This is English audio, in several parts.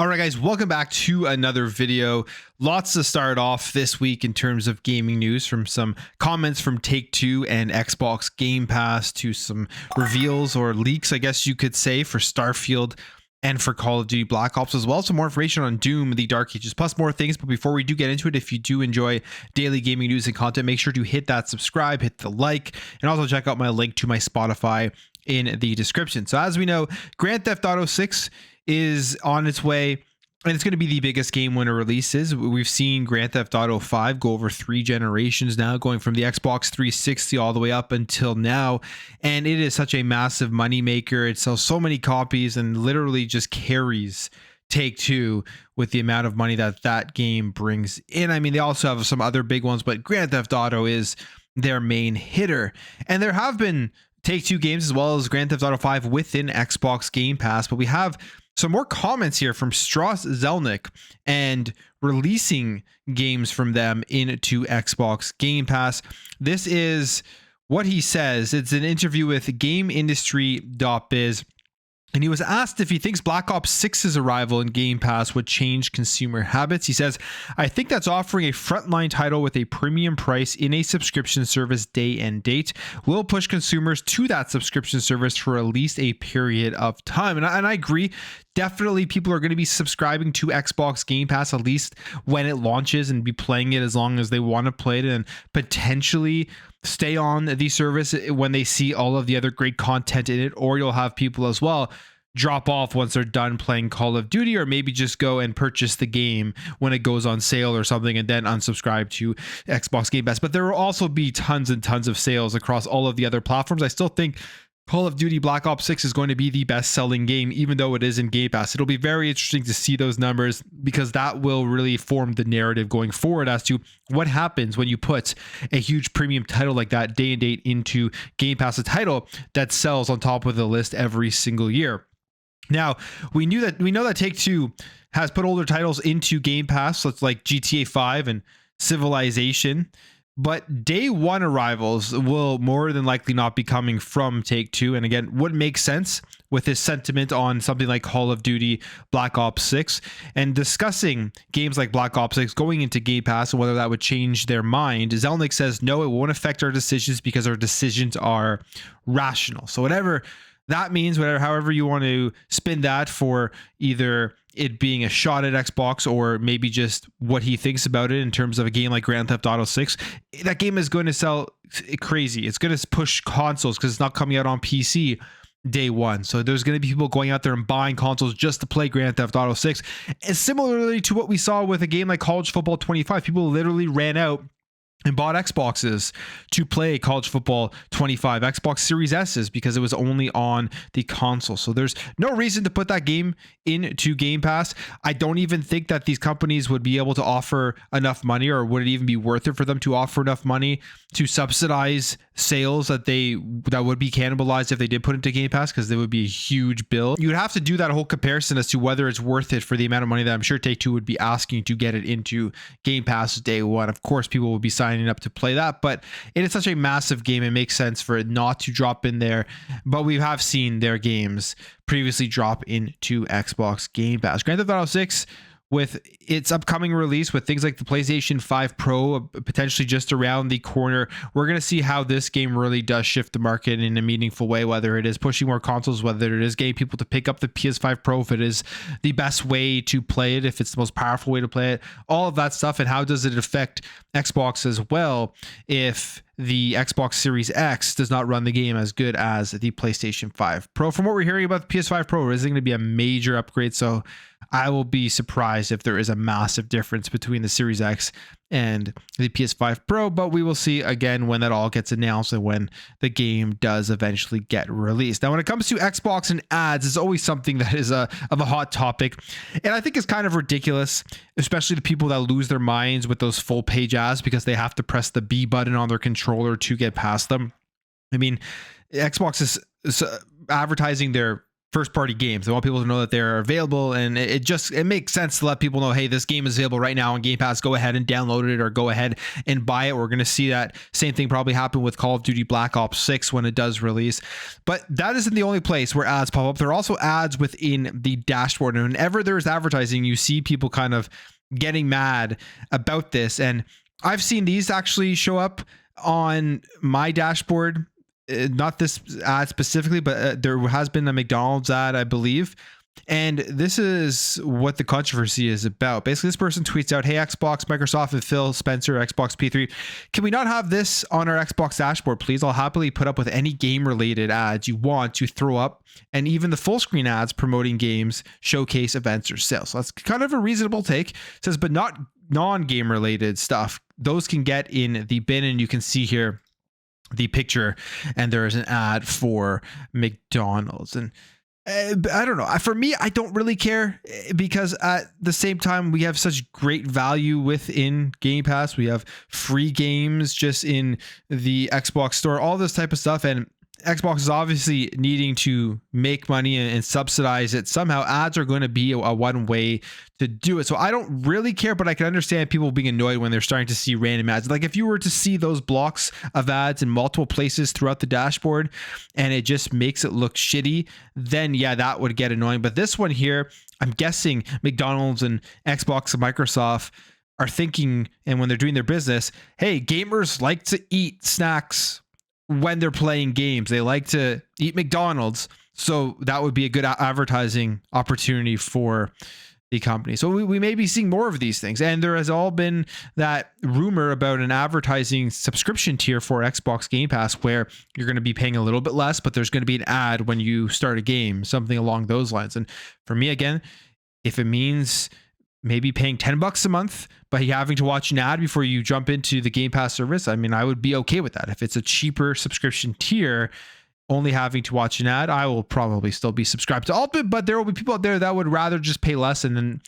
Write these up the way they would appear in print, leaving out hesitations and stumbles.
All right, guys, welcome back to another video. Lots to start off this week in terms of gaming news, from some comments from Take-Two and Xbox Game Pass to some reveals or leaks, I guess you could say, for Starfield and for Call of Duty Black Ops, as well as some more information on Doom, the Dark Ages, plus more things. But before we do get into it, if you do enjoy daily gaming news and content, make sure to hit that subscribe, hit the like, and also check out my link to my Spotify in the description. So as we know, Grand Theft Auto 6 is on its way, and it's going to be the biggest game when it releases. We've seen Grand Theft Auto 5 go over 3 generations now, going from the Xbox 360 all the way up until now, and it is such a massive moneymaker. It sells so many copies and literally just carries Take-Two with the amount of money that that game brings in. I mean, they also have some other big ones, but Grand Theft Auto is their main hitter, and there have been Take-Two games as well as Grand Theft Auto 5 within Xbox Game Pass, but we have some more comments here from Strauss Zelnick and releasing games from them into Xbox Game Pass. This is what he says. It's an interview with GameIndustry.biz. And he was asked if he thinks Black Ops 6's arrival in Game Pass would change consumer habits. He says, "I think that's offering a frontline title with a premium price in a subscription service day and date will push consumers to that subscription service for at least a period of time." And I agree. Definitely people are going to be subscribing to Xbox Game Pass at least when it launches and be playing it as long as they want to play it, and potentially stay on the service when they see all of the other great content in it. Or you'll have people as well drop off once they're done playing Call of Duty, or maybe just go and purchase the game when it goes on sale or something and then unsubscribe to Xbox Game Pass. But there will also be tons and tons of sales across all of the other platforms. I still think Call of Duty Black Ops 6 is going to be the best-selling game, even though it is in Game Pass. It'll be very interesting to see those numbers, because that will really form the narrative going forward as to what happens when you put a huge premium title like that day and date into Game Pass, a title that sells on top of the list every single year. Now, we know that Take-Two has put older titles into Game Pass, so it's like GTA 5 and Civilization. But day one arrivals will more than likely not be coming from Take-Two. And again, would make sense with his sentiment on something like Call of Duty Black Ops 6, and discussing games like Black Ops 6 going into Game Pass and whether that would change their mind. Zelnick says, "No, it won't affect our decisions because our decisions are rational." So whatever that means, however you want to spin that, for either it being a shot at Xbox or maybe just what he thinks about it in terms of a game like Grand Theft Auto 6, that game is going to sell crazy. It's going to push consoles because it's not coming out on PC day one. So there's going to be people going out there and buying consoles just to play Grand Theft Auto 6. And similarly to what we saw with a game like College Football 25, people literally ran out and bought Xboxes to play College Football 25, Xbox Series S's, because it was only on the console. So there's no reason to put that game into Game Pass. I don't even think that these companies would be able to offer enough money, or would it even be worth it for them to offer enough money to subsidize sales that would be cannibalized if they did put it into Game Pass, because there would be a huge bill. You would have to do that whole comparison as to whether it's worth it for the amount of money that I'm sure Take-Two would be asking to get it into Game Pass day one. Of course, people will be signing up to play that, but it is such a massive game, it makes sense for it not to drop in there. But we have seen their games previously drop into Xbox Game Pass. Grand Theft Auto 6, with its upcoming release, with things like the PlayStation 5 Pro potentially just around the corner, we're going to see how this game really does shift the market in a meaningful way, whether it is pushing more consoles, whether it is getting people to pick up the PS5 Pro, if it is the best way to play it, if it's the most powerful way to play it, all of that stuff. And how does it affect Xbox as well if the Xbox Series X does not run the game as good as the PlayStation 5 Pro? From what we're hearing about the PS5 Pro, it is going to be a major upgrade, so I will be surprised if there is a massive difference between the Series X and the PS5 Pro, but we will see again when that all gets announced and when the game does eventually get released. Now, when it comes to Xbox and ads, it's always something that is of a hot topic, and I think it's kind of ridiculous, especially the people that lose their minds with those full page ads because they have to press the B button on their controller to get past them. I mean, Xbox is advertising their first party games. They want people to know that they're available, and it makes sense to let people know, hey, this game is available right now on Game Pass. Go ahead and download it or go ahead and buy it. We're going to see that same thing probably happen with Call of Duty Black Ops 6 when it does release. But that isn't the only place where ads pop up. There are also ads within the dashboard, and whenever there's advertising, you see people kind of getting mad about this. And I've seen these actually show up on my dashboard. Not this ad specifically, but there has been a McDonald's ad, I believe. And this is what the controversy is about. Basically, this person tweets out, hey, Xbox, Microsoft, and Phil Spencer, Xbox P3, can we not have this on our Xbox dashboard, please? I'll happily put up with any game-related ads you want to throw up, and even the full-screen ads promoting games, showcase events, or sales. So that's kind of a reasonable take. It says, but not non-game-related stuff. Those can get in the bin, and you can see here the picture, and there is an ad for McDonald's. And I don't know. For me, I don't really care, because at the same time, we have such great value within Game Pass. We have free games just in the Xbox store, all this type of stuff. And Xbox is obviously needing to make money and subsidize it somehow. Ads are going to be a one way to do it. So I don't really care, but I can understand people being annoyed when they're starting to see random ads. Like if you were to see those blocks of ads in multiple places throughout the dashboard and it just makes it look shitty, then yeah, that would get annoying. But this one here, I'm guessing McDonald's and Xbox and Microsoft are thinking, and when they're doing their business, hey, gamers like to eat snacks when they're playing games. They like to eat McDonald's. So that would be a good advertising opportunity for the company. So we may be seeing more of these things. And there has all been that rumor about an advertising subscription tier for Xbox Game Pass, where you're going to be paying a little bit less, but there's going to be an ad when you start a game, something along those lines. And for me, again, if it means maybe paying $10 a month, but having to watch an ad before you jump into the Game Pass service, I mean, I would be okay with that. If it's a cheaper subscription tier, only having to watch an ad, I will probably still be subscribed to all of it, but there will be people out there that would rather just pay less and then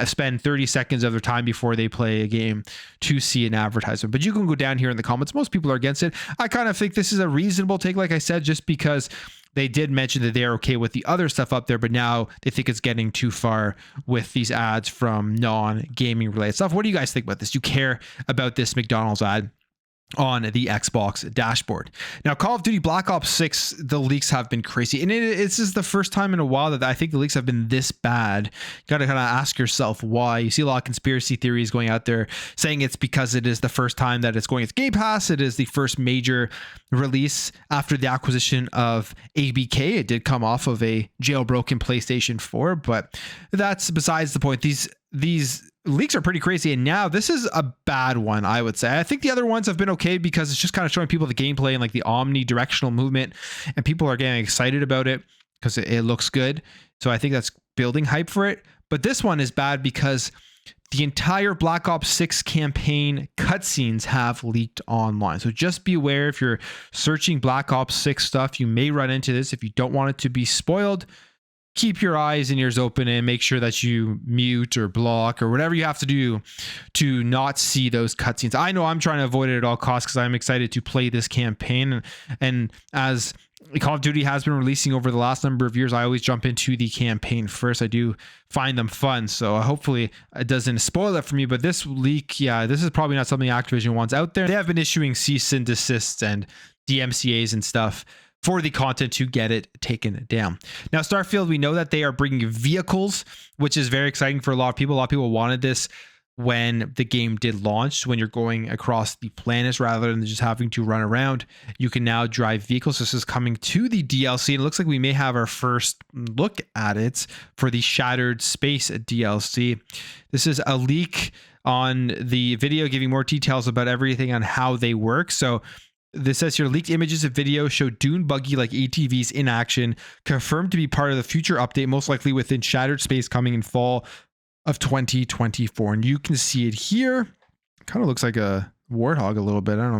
spend 30 seconds of their time before they play a game to see an advertisement. But you can go down here in the comments. Most people are against it. I kind of think this is a reasonable take, like I said, just because they did mention that they're okay with the other stuff up there, but now they think it's getting too far with these ads from non-gaming related stuff. What do you guys think about this? Do you care about this McDonald's ad on the Xbox dashboard? Now, Call of Duty Black Ops 6, the leaks have been crazy. And this is the first time in a while that I think the leaks have been this bad. You got to kind of ask yourself why. You see a lot of conspiracy theories going out there saying it's because it is the first time that it's going with Game Pass. It is the first major release after the acquisition of ABK. It did come off of a jailbroken PlayStation 4, but that's besides the point. These leaks are pretty crazy, and now this is a bad one, I would say. I think the other ones have been okay because it's just kind of showing people the gameplay and like the omnidirectional movement, and people are getting excited about it because it looks good. So I think that's building hype for it. But this one is bad because the entire Black Ops 6 campaign cutscenes have leaked online. So just be aware, if you're searching Black Ops 6 stuff, you may run into this. If you don't want it to be spoiled, keep your eyes and ears open and make sure that you mute or block or whatever you have to do to not see those cutscenes. I know I'm trying to avoid it at all costs because I'm excited to play this campaign. And as Call of Duty has been releasing over the last number of years, I always jump into the campaign first. I do find them fun. So hopefully it doesn't spoil it for me. But this leak, yeah, this is probably not something Activision wants out there. They have been issuing cease and desists and DMCAs and stuff for the content to get it taken down. Now, Starfield, we know that they are bringing vehicles, which is very exciting for a lot of people. A lot of people wanted this when the game did launch. When you're going across the planets rather than just having to run around, you can now drive vehicles. This is coming to the DLC, and it looks like we may have our first look at it for the Shattered Space DLC. This is a leak on the video giving more details about everything on how they work. So this says here, leaked images of video show dune buggy-like ATVs in action, confirmed to be part of the future update, most likely within Shattered Space coming in fall of 2024. And you can see it here. Kind of looks like a warthog a little bit. I don't know,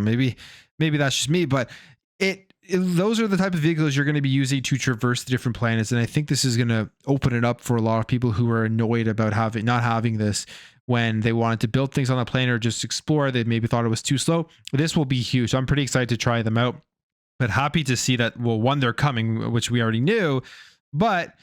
maybe that's just me, but those are the type of vehicles you're going to be using to traverse the different planets. And I think this is going to open it up for a lot of people who are annoyed about not having this when they wanted to build things on the planet or just explore. They maybe thought it was too slow. This will be huge. So I'm pretty excited to try them out, but happy to see that, well, one, they're coming, which we already knew, but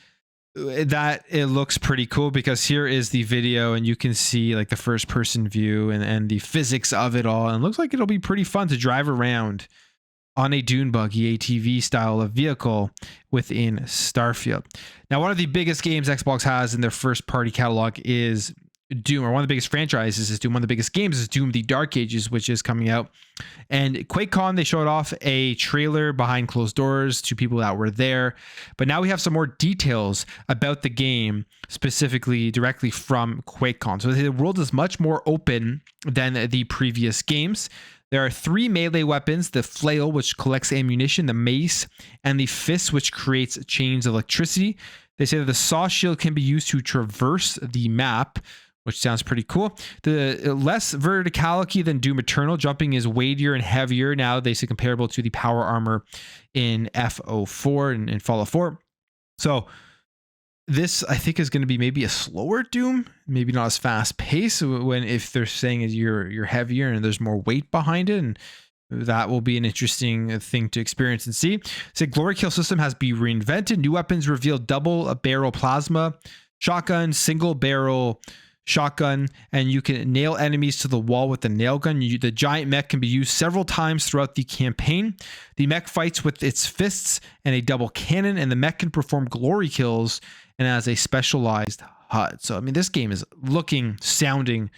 that it looks pretty cool, because here is the video and you can see like the first person view and the physics of it all, and it looks like it'll be pretty fun to drive around on a dune buggy ATV style of vehicle within Starfield. Now, one of the biggest games Xbox has in their first party catalog is Doom, or one of the biggest franchises is Doom. One of the biggest games is Doom: The Dark Ages, which is coming out. And QuakeCon, they showed off a trailer behind closed doors to people that were there. But now we have some more details about the game, specifically directly from QuakeCon. So the world is much more open than the previous games. There are 3 melee weapons: the flail, which collects ammunition, the mace, and the fist, which creates chains of electricity. They say that the saw shield can be used to traverse the map, which sounds pretty cool. The less verticality than Doom Eternal. Jumping is weightier and heavier now. They say comparable to the power armor in FO4 and in Fallout 4. So this, I think, is going to be maybe a slower Doom, maybe not as fast paced, when if they're saying is you're heavier and there's more weight behind it, and that will be an interesting thing to experience and see. So glory kill system has been reinvented. New weapons reveal double barrel plasma shotgun, single barrel shotgun, and you can nail enemies to the wall with the nail gun. The giant mech can be used several times throughout the campaign. The mech fights with its fists and a double cannon, and the mech can perform glory kills and has a specialized HUD. So, I mean, this game is sounding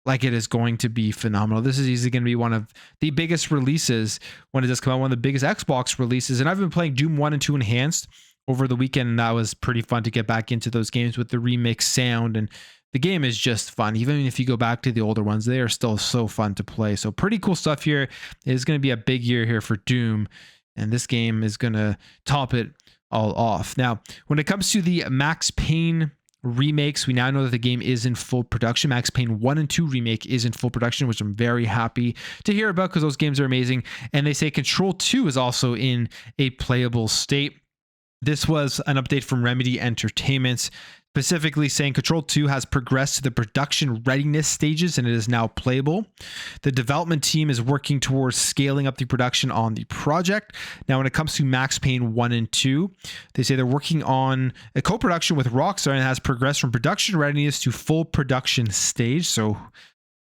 like it is going to be phenomenal. This is easily going to be one of the biggest releases when it does come out, one of the biggest Xbox releases. And I've been playing Doom 1 and 2 Enhanced over the weekend, and that was pretty fun to get back into those games with the remix sound, and the game is just fun. Even if you go back to the older ones, they are still so fun to play. So pretty cool stuff here. It is going to be a big year here for Doom, and this game is going to top it all off. Now, when it comes to the Max Payne remakes, we now know that the game is in full production. Max Payne 1 and 2 remake is in full production, which I'm very happy to hear about, because those games are amazing. And they say Control 2 is also in a playable state. This was an update from Remedy Entertainment, specifically saying Control 2 has progressed to the production readiness stages and it is now playable. The development team is working towards scaling up the production on the project. Now, when it comes to Max Payne 1 and 2, they say they're working on a co-production with Rockstar and has progressed from production readiness to full production stage. So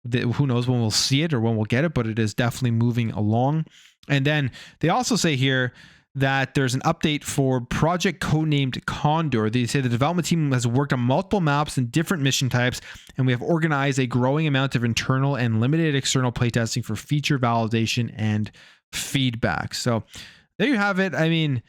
who knows when we'll see it or when we'll get it, but it is definitely moving along. And then they also say here that there's an update for project codenamed Condor. They say the development team has worked on multiple maps and different mission types, and we have organized a growing amount of internal and limited external playtesting for feature validation and feedback. So there you have it. I mean,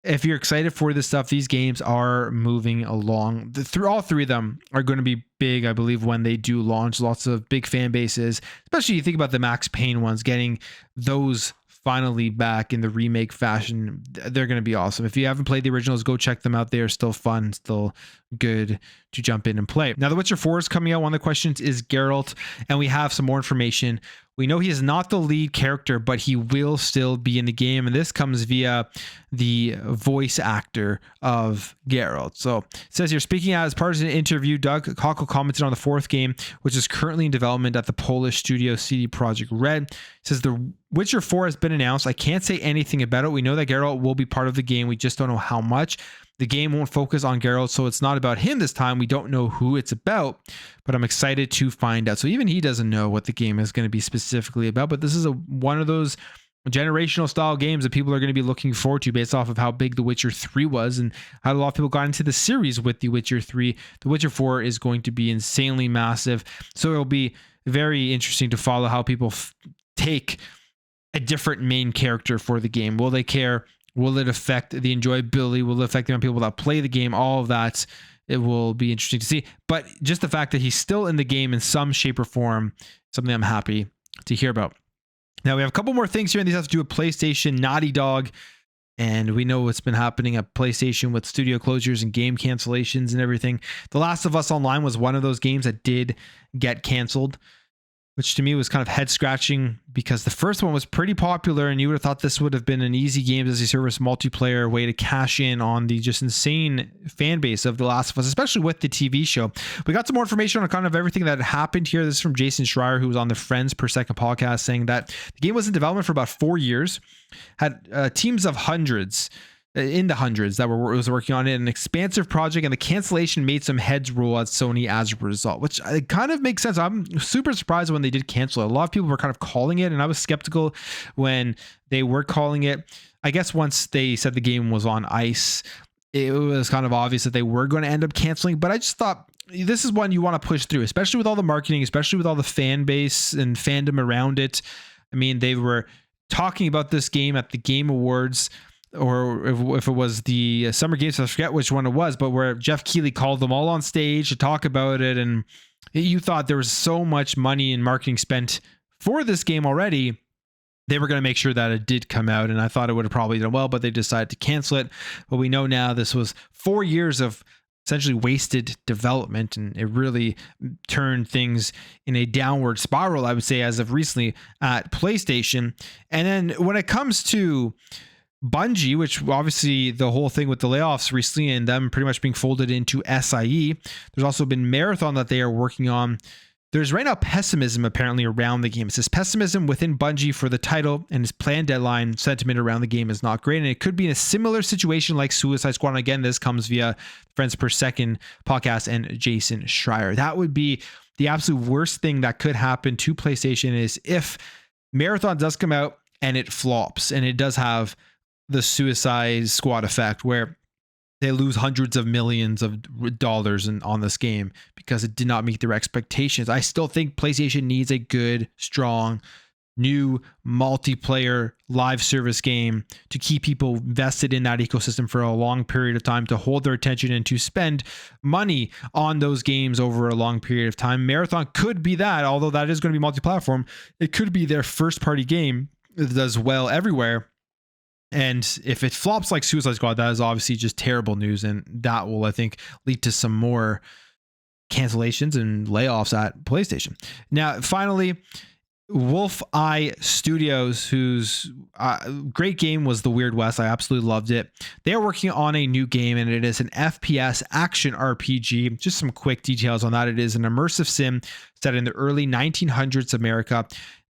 if you're excited for this stuff, these games are moving along. All 3 of them are going to be big, I believe, when they do launch. Lots of big fan bases, especially you think about the Max Payne ones, getting those finally back in the remake fashion. They're going to be awesome. If you haven't played the originals, go check them out. They are still fun, still good to jump in and play. Now, The Witcher 4 is coming out. One of the questions is Geralt, and we have some more information. We know he is not the lead character, but he will still be in the game, and this comes via the voice actor of Geralt. So it says here, speaking as part of an interview, Doug Cockle commented on the 4th game, which is currently in development at the Polish studio CD Projekt Red. It says The Witcher 4 has been announced. I can't say anything about it. We know that Geralt will be part of the game. We just don't know how much. The game won't focus on Geralt, so it's not about him this time. We don't know who it's about, but I'm excited to find out. So even he doesn't know what the game is going to be specifically about, but this is one of those generational style games that people are going to be looking forward to based off of how big The Witcher 3 was and how a lot of people got into the series with The Witcher 3. The Witcher 4 is going to be insanely massive, so it'll be very interesting to follow how people take a different main character for the game. Will they care? Will it affect the enjoyability? Will it affect the amount of people that play the game? All of that, it will be interesting to see. But just the fact that he's still in the game in some shape or form, something I'm happy to hear about. Now, we have a couple more things here, and these have to do with PlayStation, Naughty Dog, and we know what's been happening at PlayStation with studio closures and game cancellations and everything. The Last of Us Online was one of those games that did get canceled, which to me was kind of head scratching because the first one was pretty popular and you would have thought this would have been an easy games as a service multiplayer way to cash in on the just insane fan base of The Last of Us, especially with the TV show. We got some more information on kind of everything that happened here. This is from Jason Schreier, who was on the Friends Per Second podcast, saying that the game was in development for about 4 years, had teams of hundreds in the hundreds that was working on it, an expansive project, and the cancellation made some heads roll at Sony as a result, which kind of makes sense. I'm super surprised when they did cancel it. A lot of people were kind of calling it, and I was skeptical when they were calling it. I guess once they said the game was on ice, it was kind of obvious that they were going to end up canceling, but I just thought this is one you want to push through, especially with all the marketing, especially with all the fan base and fandom around it. I mean, they were talking about this game at the Game Awards, or if it was the Summer Games, I forget which one it was, but where Jeff Keighley called them all on stage to talk about it. And you thought there was so much money and marketing spent for this game already. They were going to make sure that it did come out. And I thought it would have probably done well, but they decided to cancel it. But we know now this was 4 years of essentially wasted development, and it really turned things in a downward spiral, I would say, as of recently at PlayStation. And then when it comes to Bungie, which obviously the whole thing with the layoffs recently and them pretty much being folded into SIE, there's also been Marathon that they are working on. There's right now pessimism apparently around the game. It says pessimism within Bungie for the title, and its planned deadline. Sentiment around the game is not great, and it could be in a similar situation like Suicide Squad. And again, this comes via Friends Per Second podcast and Jason Schreier. That would be the absolute worst thing that could happen to PlayStation, is if Marathon does come out and it flops, and it does have the Suicide Squad effect where they lose hundreds of millions of dollars on this game because it did not meet their expectations. I still think PlayStation needs a good, strong, new multiplayer live service game to keep people vested in that ecosystem for a long period of time, to hold their attention and to spend money on those games over a long period of time. Marathon could be that, although that is going to be multi-platform. It could be their first party game that does well everywhere. And if it flops like Suicide Squad, that is obviously just terrible news. And that will, I think, lead to some more cancellations and layoffs at PlayStation. Now, finally, Wolfeye Studios, whose great game was The Weird West. I absolutely loved it. They are working on a new game, and it is an FPS action RPG. Just some quick details on that. It is an immersive sim set in the early 1900s America.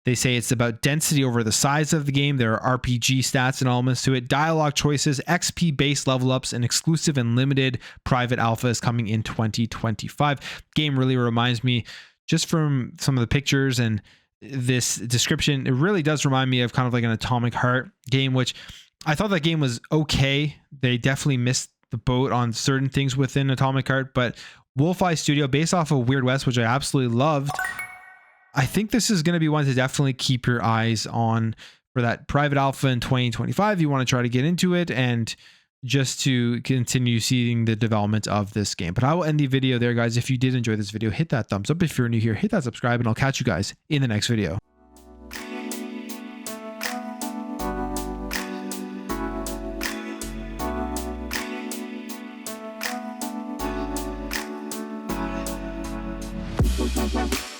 They say it's about density over the size of the game. There are RPG stats and elements to it, dialogue choices, XP-based level ups, and exclusive and limited private alpha is coming in 2025. Game really reminds me, just from some of the pictures and this description, it really does remind me of kind of like an Atomic Heart game, which I thought that game was okay. They definitely missed the boat on certain things within Atomic Heart, but Wolfeye Studio, based off of Weird West, which I absolutely loved, I think this is going to be one to definitely keep your eyes on for that private alpha in 2025. You want to try to get into it and just to continue seeing the development of this game. But I will end the video there, guys. If you did enjoy this video, hit that thumbs up. If you're new here, hit that subscribe, and I'll catch you guys in the next video. We'll be right back.